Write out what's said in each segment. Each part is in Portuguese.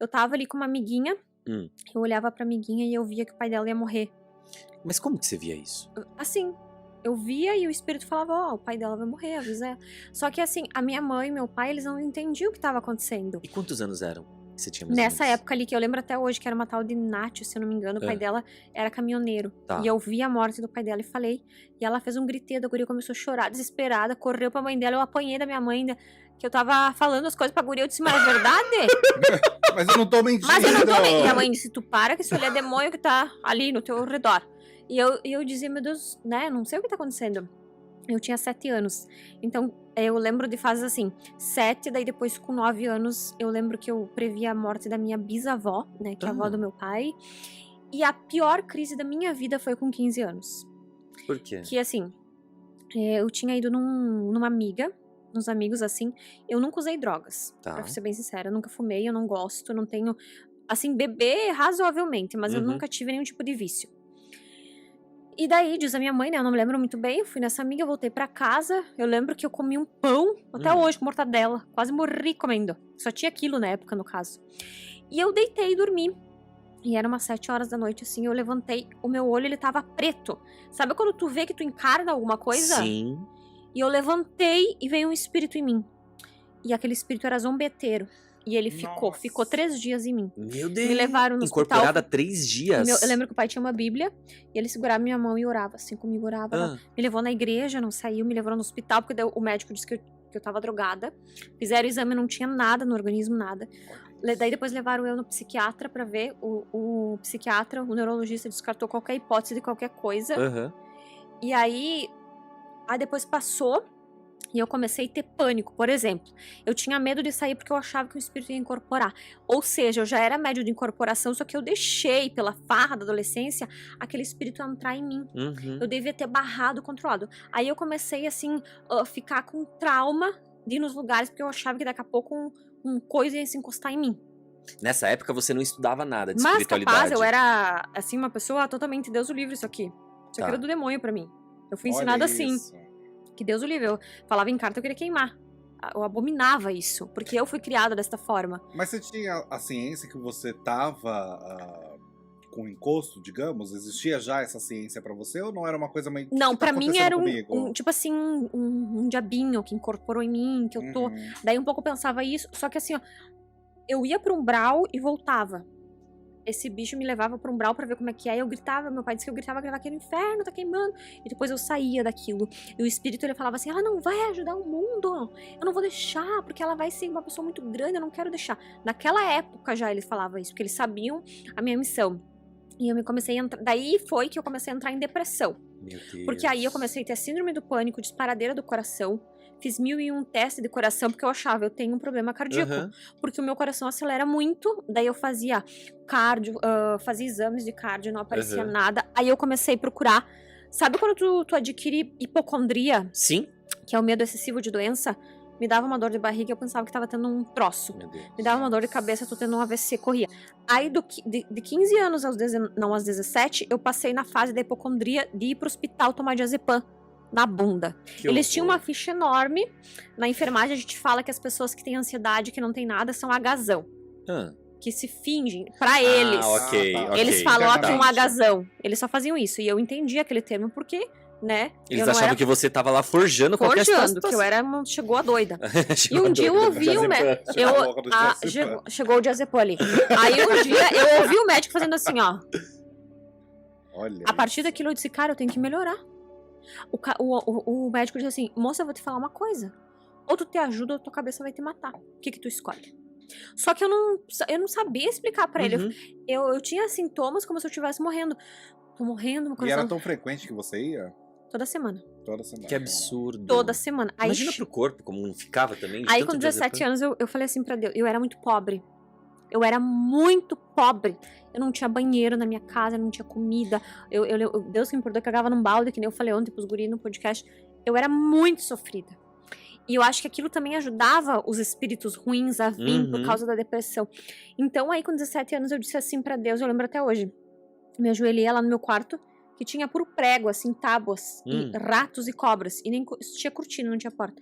Eu tava ali com uma amiguinha, eu olhava pra amiguinha e eu via que o pai dela ia morrer. Mas como que você via isso? Assim, eu via e o espírito falava, ó, o pai dela vai morrer, avisa ela. Só que assim, a minha mãe e meu pai, eles não entendiam o que tava acontecendo. E quantos anos eram que você tinha mais Nessa ou menos? época ali, que eu lembro até hoje, que era uma tal de Nath, se eu não me engano, o pai dela era caminhoneiro. Tá. E eu vi a morte do pai dela e falei. E ela fez um griteiro, a guria começou a chorar, desesperada, correu pra mãe dela, eu apanhei da minha mãe, que eu tava falando as coisas pra guria, eu disse, mas é verdade? Mas eu não tô mentindo. Mas eu não tô mentindo. E a mãe disse, tu para que isso ali é demônio que tá ali no teu redor. E eu dizia, meu Deus, né, não sei o que tá acontecendo. Eu tinha 7 anos. Então, eu lembro de fases assim, 7, daí depois com 9 anos, eu lembro que eu previ a morte da minha bisavó, né, que é a avó do meu pai. E a pior crise da minha vida foi com 15 anos. Por quê? Que assim, eu tinha ido numa amiga, nos amigos assim, eu nunca usei drogas, pra ser bem sincera. Eu nunca fumei, eu não gosto, não tenho... Assim, beber razoavelmente, mas eu nunca tive nenhum tipo de vício. E daí, diz a minha mãe, né, eu não me lembro muito bem, eu fui nessa amiga, voltei pra casa, eu lembro que eu comi um pão, até hoje, com mortadela, quase morri comendo, só tinha aquilo na época, no caso. E eu deitei e dormi, e era umas 7 horas da noite, assim, eu levantei, o meu olho, ele tava preto, sabe quando tu vê que tu encarna alguma coisa? Sim. E eu levantei e veio um espírito em mim, e aquele espírito era zombeteiro. E ele ficou 3 dias em mim. Meu Deus. Me levaram no Incorporada hospital. 3 dias? Eu lembro que o pai tinha uma bíblia, e ele segurava minha mão e orava, assim, comigo, orava. Me levou na igreja, não saiu, me levou no hospital, porque o médico disse que eu tava drogada. Fizeram o exame, não tinha nada no organismo, nada. Daí depois levaram eu no psiquiatra pra ver. O psiquiatra, o neurologista, descartou qualquer hipótese de qualquer coisa. E aí depois passou... E eu comecei a ter pânico, por exemplo. Eu tinha medo de sair porque eu achava que o espírito ia incorporar. Ou seja, eu já era médio de incorporação, só que eu deixei, pela farra da adolescência, aquele espírito entrar em mim. Eu devia ter barrado, controlado. Aí eu comecei, assim, a ficar com trauma de ir nos lugares, porque eu achava que daqui a pouco um coisa ia se encostar em mim. Nessa época você não estudava nada de Mas espiritualidade. capaz, eu era, assim, uma pessoa totalmente Deus o livre isso aqui. Isso aqui era do demônio pra mim. Eu fui ensinada assim. Que Deus o livre, eu falava em carta, eu queria queimar. Eu abominava isso, porque eu fui criada desta forma. Mas você tinha a ciência que você tava com encosto, digamos? Existia já essa ciência pra você ou não era uma coisa meio... Não, pra mim era tipo assim, um diabinho que incorporou em mim, que eu tô... Daí um pouco eu pensava isso, só que assim, ó, eu ia pro umbral e voltava. Esse bicho me levava pro umbral pra ver como é que é. Eu gritava, meu pai disse que eu gritava aqui no inferno, tá queimando. E depois eu saía daquilo. E o espírito, ele falava assim, ela não vai ajudar o mundo. Eu não vou deixar, porque ela vai ser uma pessoa muito grande, eu não quero deixar. Naquela época já eles falavam isso, porque eles sabiam a minha missão. E eu comecei a entrar... Daí foi que eu comecei a entrar em depressão. Meu Deus. Porque aí eu comecei a ter síndrome do pânico, disparadeira do coração. Fiz 1001 testes de coração, porque eu achava, eu tenho um problema cardíaco. Porque o meu coração acelera muito. Daí eu fazia cardio, fazia exames de cardio, não aparecia nada. Aí eu comecei a procurar. Sabe quando tu adquire hipocondria? Sim. Que é o medo excessivo de doença? Me dava uma dor de barriga, eu pensava que tava tendo um troço. Me dava uma dor de cabeça, tô tendo um AVC, corria. Aí de 15 anos aos 17, eu passei na fase da hipocondria de ir pro hospital tomar diazepam na bunda. Eles tinham uma ficha enorme. Na enfermagem a gente fala que as pessoas que têm ansiedade, que não tem nada, são agazão. Que se fingem, pra eles. Eles falam que um agazão. Eles só faziam isso. E eu entendi aquele termo porque, né? Eles achavam que você tava lá forjando qualquer situação. Que eu era, chegou a doida. E um dia eu ouvi o médico. Chegou o diazepam ali. Aí um dia eu ouvi o médico fazendo assim, ó. A partir daquilo eu disse, cara, eu tenho que melhorar. O médico disse assim, moça, eu vou te falar uma coisa. Ou tu te ajuda ou tua cabeça vai te matar. O que tu escolhe? Só que eu não sabia explicar pra ele. Eu tinha sintomas como se eu estivesse morrendo. Tô morrendo, meu coração. E era tão frequente que você ia? Toda semana. Que absurdo. Toda semana. Aí, imagina pro corpo como não ficava também. Aí com 17 anos eu falei assim pra Deus, eu era muito pobre. Eu era muito pobre. Eu não tinha banheiro na minha casa, eu não tinha comida. Deus que me perdoe, cagava num balde, que nem eu falei ontem pros guris no podcast. Eu era muito sofrida. E eu acho que aquilo também ajudava os espíritos ruins a vir por causa da depressão. Então aí com 17 anos eu disse assim pra Deus, eu lembro até hoje. Me ajoelhei lá no meu quarto, que tinha puro prego, assim, tábuas, e ratos e cobras. E nem tinha cortina, não tinha porta.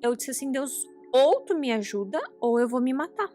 Eu disse assim, Deus, ou tu me ajuda, ou eu vou me matar.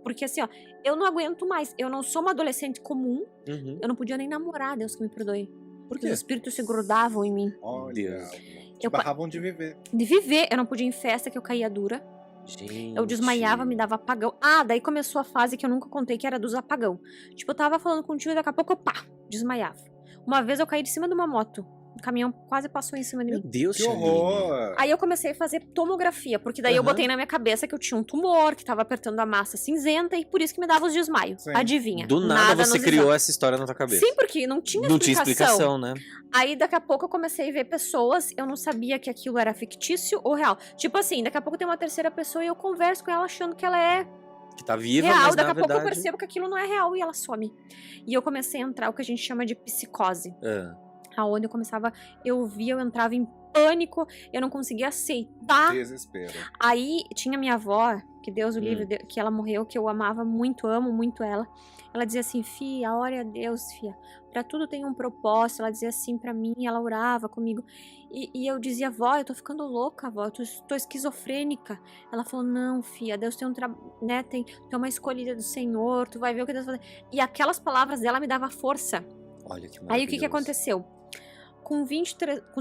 Porque assim, ó, eu não aguento mais. Eu não sou uma adolescente comum. Uhum. Eu não podia nem namorar, Deus que me perdoe. Por Porque quê? os espíritos se grudavam em mim. Olha, Deus. te Eu barravam de viver. De viver, eu não podia ir em festa que eu caía dura. Gente. Eu desmaiava, me dava apagão. Ah, daí começou a fase que eu nunca contei, que era dos apagão. Tipo, eu tava falando contigo e daqui a pouco eu, pá, desmaiava. Uma vez eu caí de cima de uma moto. O caminhão quase passou em cima de Meu mim. Deus, Que Chaline. horror! Aí eu comecei a fazer tomografia, porque daí eu Aham. botei na minha cabeça que eu tinha um tumor, que tava apertando a massa cinzenta, e por isso que me dava os desmaios. Sim. Adivinha? Do nada você nos criou exames. essa história na tua cabeça. Sim, porque não tinha Não tinha explicação, né? Aí daqui a pouco eu comecei a ver pessoas, eu não sabia que aquilo era fictício ou real. Tipo assim, daqui a pouco tem uma terceira pessoa e eu converso com ela achando que ela é Que tá viva, real. mas Daqui na a pouco eu verdade... percebo que aquilo não é real e ela some. E eu comecei a entrar o que a gente chama de psicose. Ah, Aonde eu entrava em pânico, eu não conseguia aceitar. Desespero. Aí tinha minha avó, que Deus o livre, que ela morreu, que eu amava muito, amo muito ela. Ela dizia assim, fia, ore a Deus, fia. Pra tudo tem um propósito. Ela dizia assim pra mim, ela orava comigo. E eu dizia, vó, eu tô ficando louca, vó, eu tô esquizofrênica. Ela falou, não, fia, Deus tem né, tem uma escolhida do Senhor, tu vai ver o que Deus vai fazer. E aquelas palavras dela me davam força. olha que Aí o que maravilhoso. aconteceu? Com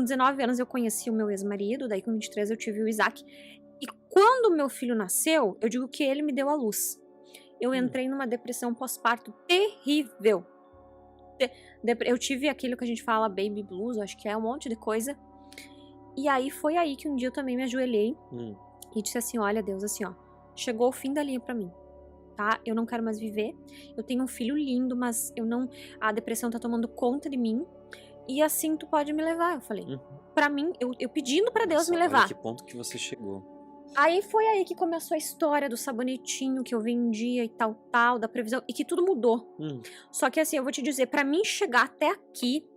19 anos eu conheci o meu ex-marido, daí com 23 eu tive o Isaac. E quando o meu filho nasceu, eu digo que ele me deu a luz. Eu entrei numa depressão pós-parto terrível. Eu tive aquilo que a gente fala baby blues, acho que é um monte de coisa. E aí foi aí que um dia eu também me ajoelhei e disse assim, olha Deus, assim ó, chegou o fim da linha pra mim. Tá? Eu não quero mais viver. Eu tenho um filho lindo, mas a depressão tá tomando conta de mim. E assim tu pode me levar, eu falei. Pra mim, eu pedindo pra Deus Nossa, me levar. Olha que ponto que você chegou. Aí foi aí que começou a história do sabonetinho que eu vendia e tal, da previsão, e que tudo mudou. Só que assim, eu vou te dizer, pra mim chegar até aqui,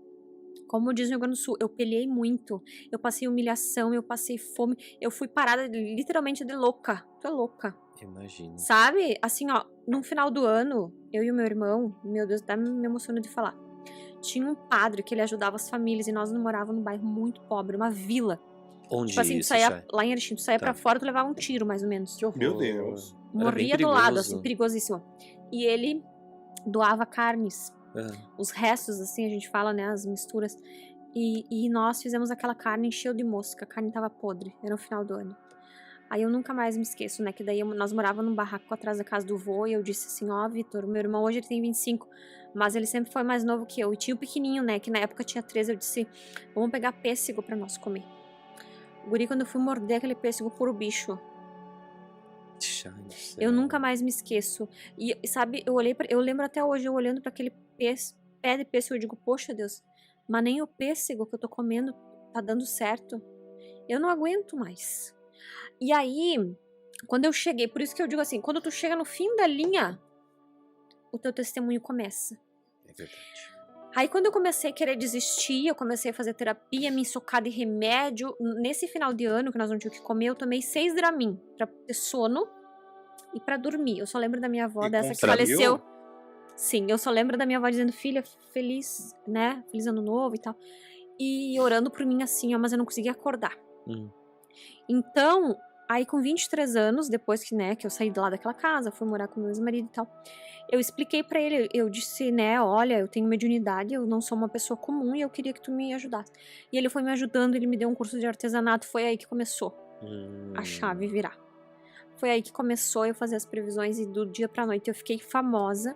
como diz no Rio Grande do Sul, eu pelhei muito. Eu passei humilhação, eu passei fome, eu fui parada literalmente de louca. Tu é louca. Imagina. Sabe? Assim, ó, no final do ano, eu e o meu irmão, meu Deus, até me emociona de falar. Tinha um padre que ele ajudava as famílias e nós não morávamos num bairro muito pobre, uma vila. Onde Tipo assim, tu isso, saía Chay? lá em Erechim, tu saía pra fora, tu levava um tiro, mais ou menos. Que horror. Meu Deus. Era bem Morria do lado, perigoso. assim, perigosíssimo. E ele doava carnes. Os restos, assim, a gente fala, né, as misturas. E nós fizemos aquela carne, encheu de mosca, a carne tava podre, era no final do ano. Aí eu nunca mais me esqueço, né, que daí nós morávamos num barraco atrás da casa do vô, e eu disse assim, ó, Vitor, meu irmão hoje ele tem 25, mas ele sempre foi mais novo que eu, e tinha o pequenininho, né, que na época tinha 13, eu disse, vamos pegar pêssego pra nós comer. O guri, quando eu fui morder aquele pêssego, puro bicho. Chay do céu. Eu nunca mais me esqueço. E sabe, eu lembro até hoje, eu olhando pra aquele pé de pêssego, eu digo, poxa Deus, mas nem o pêssego que eu tô comendo tá dando certo. Eu não aguento mais. E aí, quando eu cheguei, por isso que eu digo assim, quando tu chega no fim da linha, o teu testemunho começa. É verdade. Aí quando eu comecei a querer desistir, eu comecei a fazer terapia, me socar de remédio. Nesse final de ano, que nós não tínhamos o que comer, eu tomei 6 Dramin pra ter sono e pra dormir. Eu só lembro da minha avó, E dessa que conseguiu? faleceu. Sim, eu só lembro da minha avó dizendo, filha, feliz, né? Feliz ano novo e tal. E orando por mim assim, ó, mas eu não conseguia acordar. Então, aí com 23 anos, depois que, né, que eu saí de lá daquela casa, fui morar com meu ex-marido e tal, eu expliquei pra ele, eu disse, né, olha, eu tenho mediunidade, eu não sou uma pessoa comum e eu queria que tu me ajudasse. E ele foi me ajudando, ele me deu um curso de artesanato, foi aí que começou a chave virar. Foi aí que começou eu fazer as previsões e do dia pra noite eu fiquei famosa,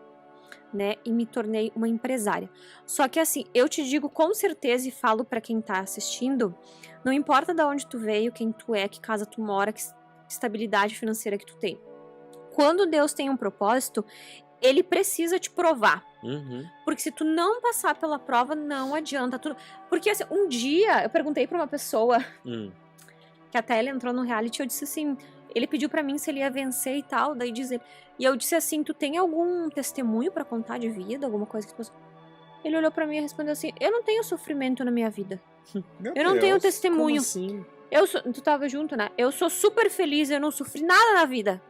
né, e me tornei uma empresária. Só que assim, eu te digo com certeza e falo pra quem tá assistindo, não importa de onde tu veio, quem tu é, que casa tu mora, que estabilidade financeira que tu tem. Quando Deus tem um propósito, ele precisa te provar. Porque se tu não passar pela prova, não adianta tudo. Porque assim, um dia eu perguntei pra uma pessoa que até ele entrou no reality, eu disse assim, ele pediu pra mim se ele ia vencer e tal, daí diz ele, e eu disse assim, tu tem algum testemunho pra contar de vida, alguma coisa que tu... Ele olhou pra mim e respondeu assim, eu não tenho sofrimento na minha vida. Eu não tenho testemunho. Como assim? Tu tava junto, né? Eu sou super feliz, eu não sofri nada na vida.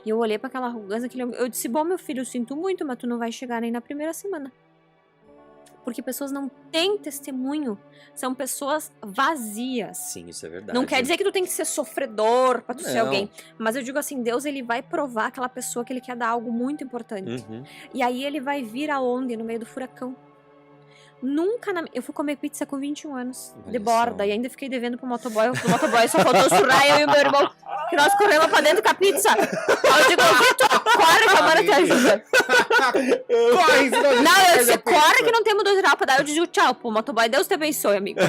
E eu olhei pra aquela arrogância, eu disse, bom, meu filho, eu sinto muito, mas tu não vai chegar nem na primeira semana. Porque pessoas não têm testemunho. São pessoas vazias. Sim, isso é verdade. Não quer dizer que tu tem que ser sofredor pra tu ser Não. alguém. Mas eu digo assim, Deus, ele vai provar aquela pessoa que ele quer dar algo muito importante. Uhum. E aí ele vai vir aonde? No meio do furacão. Nunca eu fui comer pizza com 21 anos, Olha de borda, só. e ainda fiquei devendo pro motoboy. O motoboy só faltou surrar eu e o meu irmão, que nós corremos pra dentro com a pizza. Aí eu digo, Vitor, corre que a mana te ajuda. Corre, senão a gente Não, eu perde disse, a pizza. corre que não temos R$2 pra dar. Eu digo, tchau pro motoboy, Deus te abençoe, amigo.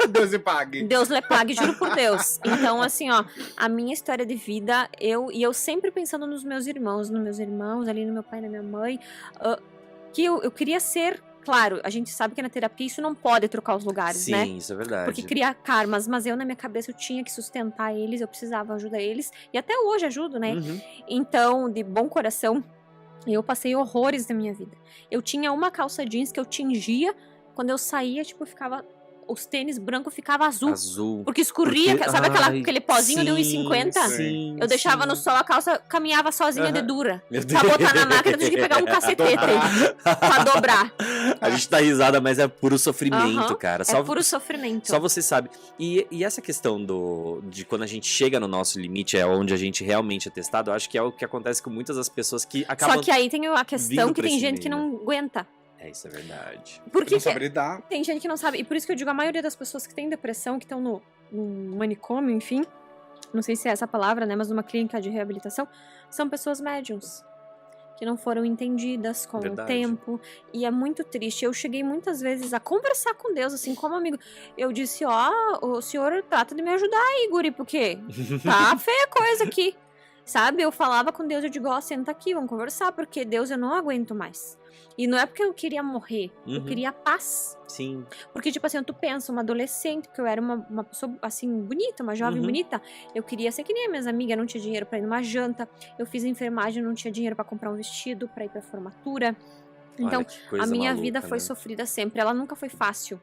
Deus lhe pague. Deus lhe pague, juro por Deus. Então, assim, ó, a minha história de vida, eu sempre pensando nos meus irmãos, ali no meu pai e na minha mãe, que eu queria ser, claro, a gente sabe que na terapia isso não pode trocar os lugares, Sim, né? isso é verdade. Porque cria karmas, mas eu na minha cabeça eu tinha que sustentar eles, eu precisava ajudar eles, e até hoje ajudo, né? Uhum. Então, de bom coração, eu passei horrores na minha vida. Eu tinha uma calça jeans que eu tingia, quando eu saía, tipo, os tênis brancos ficavam azul. Azul. Porque escorria, Porque- sabe Ai, aquele pozinho de 1,50? Sim, Eu deixava sim. no sol, a calça caminhava sozinha de dura. Meu Pra botar na máquina, tu tinha que pegar um cacetete pra dobrar. A gente tá risada, mas é puro sofrimento, Aham, cara. É puro sofrimento. Só você sabe. E essa questão de quando a gente chega no nosso limite, é onde a gente realmente é testado, eu acho que é o que acontece com muitas das pessoas que acabam... Só que aí tem a questão vindo que pra tem esse gente que meio, não aguenta. É, isso é verdade. Por Não que sabe lidar. tem gente que não sabe? E por isso que eu digo, a maioria das pessoas que têm depressão, que estão no manicômio, enfim, não sei se é essa palavra, né, mas numa clínica de reabilitação, são pessoas médiums. Que não foram entendidas com Verdade. o tempo. E é muito triste. Eu cheguei muitas vezes a conversar com Deus, assim, como amigo. Eu disse, o senhor trata de me ajudar aí, guri, porque tá feia a coisa aqui. Sabe? Eu falava com Deus, eu digo, senta aqui, vamos conversar, porque Deus, eu não aguento mais. E não é porque eu queria morrer, eu Uhum. queria paz. Sim. Porque, tipo assim, tu pensa, uma adolescente, que eu era uma pessoa, assim, bonita, uma jovem Uhum. bonita, eu queria ser que nem as minhas amigas, não tinha dinheiro pra ir numa janta, eu fiz enfermagem, não tinha dinheiro pra comprar um vestido, pra ir pra formatura. Então, Olha que coisa a minha maluca, vida foi né? sofrida sempre, ela nunca foi fácil.